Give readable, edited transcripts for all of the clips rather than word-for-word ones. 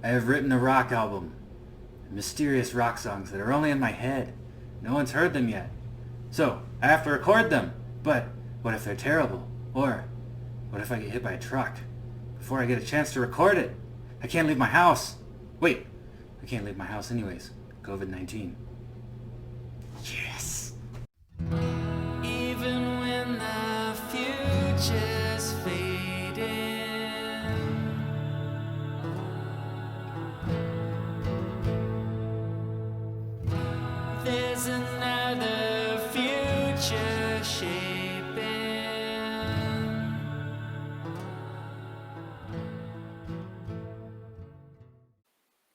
I have written a rock album. Mysterious rock songs that are only in my head. No one's heard them yet. So, I have to record them. But, what if they're terrible? Or, what if I get hit by a truck? Before I get a chance to record it? I can't leave my house. Wait, I can't leave my house anyways. COVID-19. Yes! Even when the future's fading, there's another future shaping.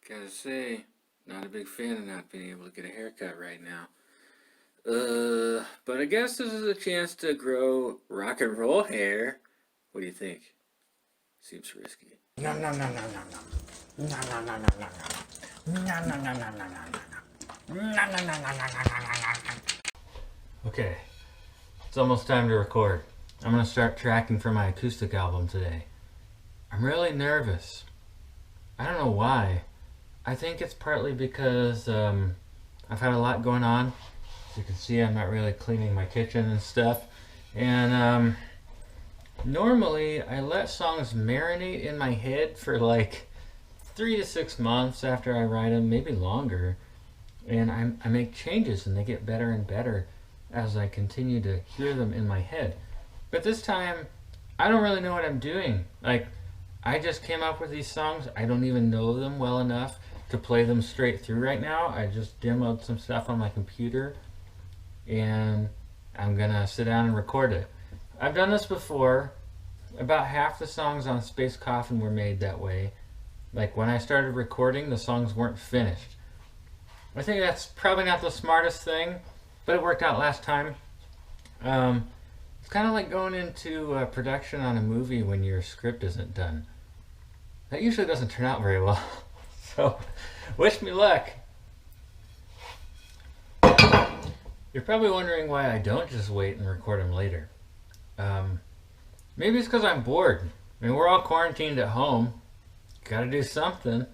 Gotta say, not a big fan of not being able to get a haircut right now. But I guess this is a chance to grow rock and roll hair. What do you think? Seems risky. No, no, no, no, no, no. No, no, no, no, no, no. No, no, no, no, no, no, no. No, no, no, no, no, no, no. Okay, it's almost time to record. I'm gonna start tracking for my acoustic album today. I'm really nervous. I don't know why. I think it's partly because I've had a lot going on. As you can see, I'm not really cleaning my kitchen and stuff. And normally I let songs marinate in my head for like 3 to 6 months after I write them, maybe longer. And I make changes and they get better and better as I continue to hear them in my head. But this time, I don't really know what I'm doing. Like, I just came up with these songs. I don't even know them well enough to play them straight through right now. I just demoed some stuff on my computer and I'm gonna sit down and record it. I've done this before. About half the songs on Space Coffin were made that way. Like when I started recording, the songs weren't finished. I think that's probably not the smartest thing, but it worked out last time. It's kind of like going into production on a movie when your script isn't done. That usually doesn't turn out very well. So, wish me luck. You're probably wondering why I don't just wait and record them later. Maybe it's because I'm bored. I mean, we're all quarantined at home. Gotta do something.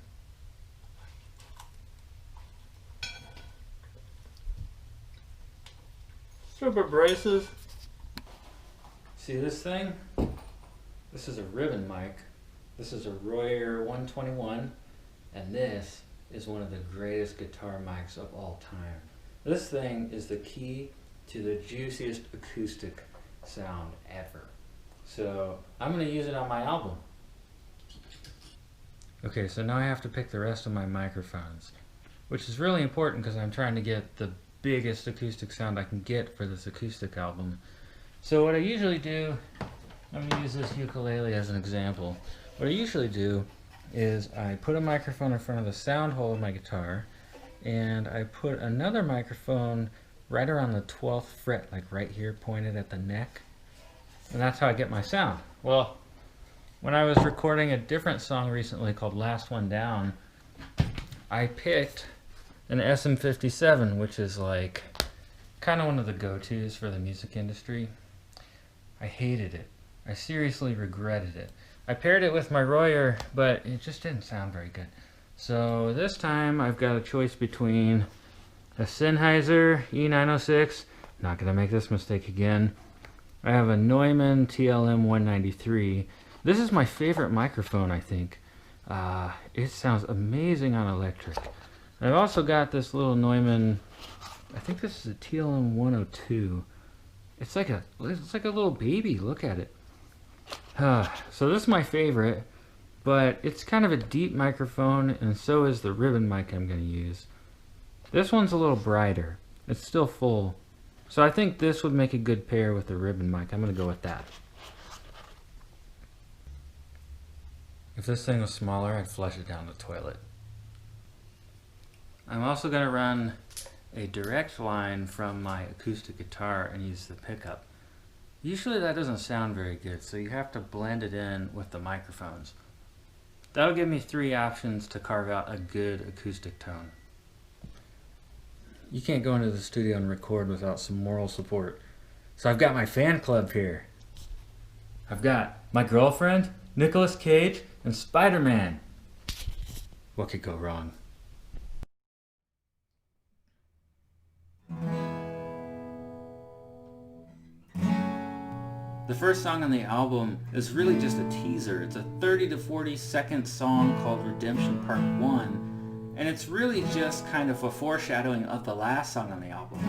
Super braces. See this thing? This is a ribbon mic. This is a Royer 121. And this is one of the greatest guitar mics of all time. This thing is the key to the juiciest acoustic sound ever. So I'm going to use it on my album. Okay, so now I have to pick the rest of my microphones, which is really important because I'm trying to get the biggest acoustic sound I can get for this acoustic album. So what I usually do, I'm going to use this ukulele as an example. What I usually do is I put a microphone in front of the sound hole of my guitar and I put another microphone right around the 12th fret, like right here pointed at the neck. And that's how I get my sound. Well, when I was recording a different song recently called Last One Down, I picked an SM57, which is like kind of one of the go-tos for the music industry. I hated it. I seriously regretted it. I paired it with my Royer, but it just didn't sound very good. So this time I've got a choice between a Sennheiser E906, not going to make this mistake again. I have a Neumann TLM 193. This is my favorite microphone, I think. It sounds amazing on electric. I've also got this little Neumann, I think this is a TLM 102. It's like a little baby, look at it. So this is my favorite, but it's kind of a deep microphone, and so is the ribbon mic I'm going to use. This one's a little brighter. It's still full. So I think this would make a good pair with the ribbon mic. I'm going to go with that. If this thing was smaller, I'd flush it down the toilet. I'm also going to run a direct line from my acoustic guitar and use the pickup. Usually that doesn't sound very good, so you have to blend it in with the microphones. That'll give me 3 options to carve out a good acoustic tone. You can't go into the studio and record without some moral support. So I've got my fan club here. I've got my girlfriend, Nicolas Cage, and Spider-Man. what could go wrong? The first song on the album is really just a teaser. It's a 30 to 40 second song called Redemption Part 1, and it's really just kind of a foreshadowing of the last song on the album.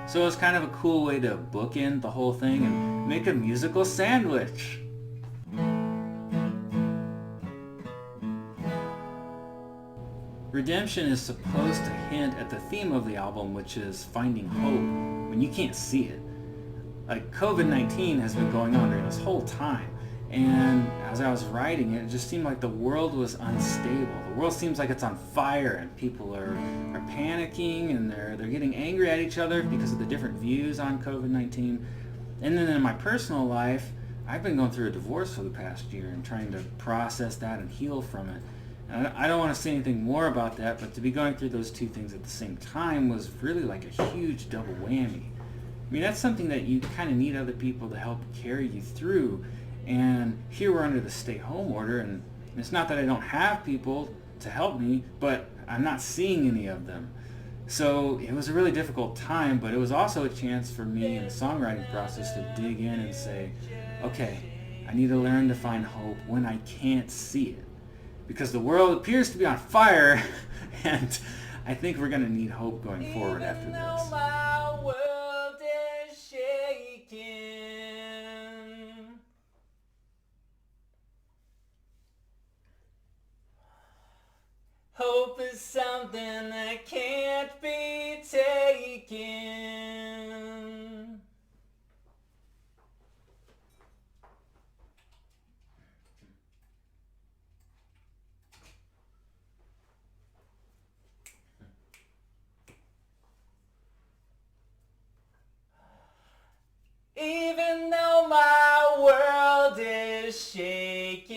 So it's kind of a cool way to bookend the whole thing and make a musical sandwich. Redemption is supposed to hint at the theme of the album, which is finding hope when you can't see it. Like, COVID-19 has been going on during this whole time, and as I was writing it, it just seemed like the world was unstable. The world seems like it's on fire, and people are panicking, and they're getting angry at each other because of the different views on COVID-19. And then in my personal life, I've been going through a divorce for the past year and trying to process that and heal from it. And I don't want to say anything more about that, but to be going through those two things at the same time was really like a huge double whammy. I mean, that's something that you kind of need other people to help carry you through. And here we're under the stay-home order, and it's not that I don't have people to help me, but I'm not seeing any of them. So it was a really difficult time, but it was also a chance for me in the songwriting process to dig in and say, okay, I need to learn to find hope when I can't see it. Because the world appears to be on fire, and I think we're going to need hope going forward after this. My world is shaking. Hope is something that can't be taken. Even though my world is shaking.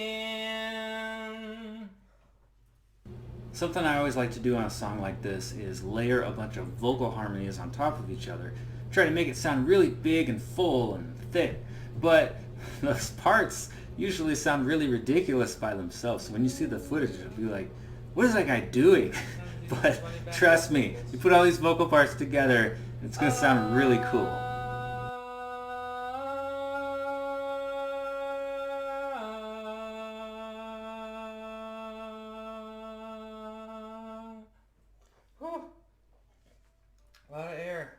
Something I always like to do on a song like this is layer a bunch of vocal harmonies on top of each other. Try to make it sound really big and full and thick. But those parts usually sound really ridiculous by themselves. So when you see the footage, you'll be like, what is that guy doing? But trust me, you put all these vocal parts together, it's going to sound really cool. A lot of air.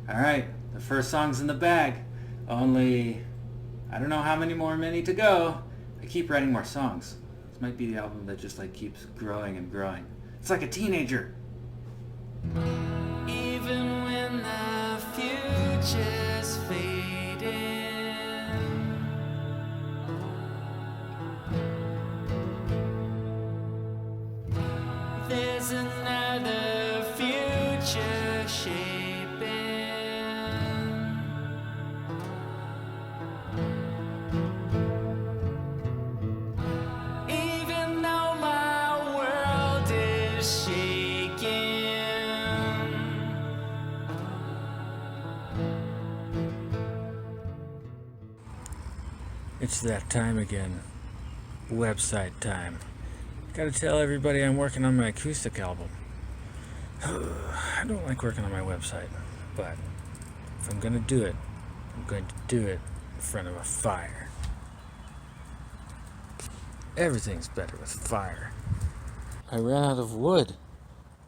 Alright, the first song's in the bag. Only, I don't know how many more to go. I keep writing more songs. This might be the album that just like keeps growing and growing. It's like a teenager. Even when the future's fading, there's another future shaping. Even though my world is shaking. It's that time again. Website time. Gotta tell everybody I'm working on my acoustic album. I don't like working on my website, but if I'm gonna do it, I'm going to do it in front of a fire. Everything's better with fire. I ran out of wood.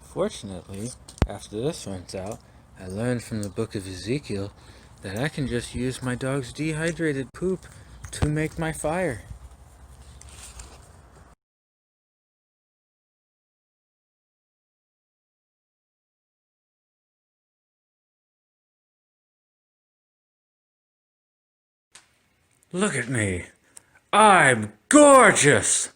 Fortunately, after this runs out, I learned from the book of Ezekiel that I can just use my dog's dehydrated poop to make my fire. Look at me. I'm gorgeous!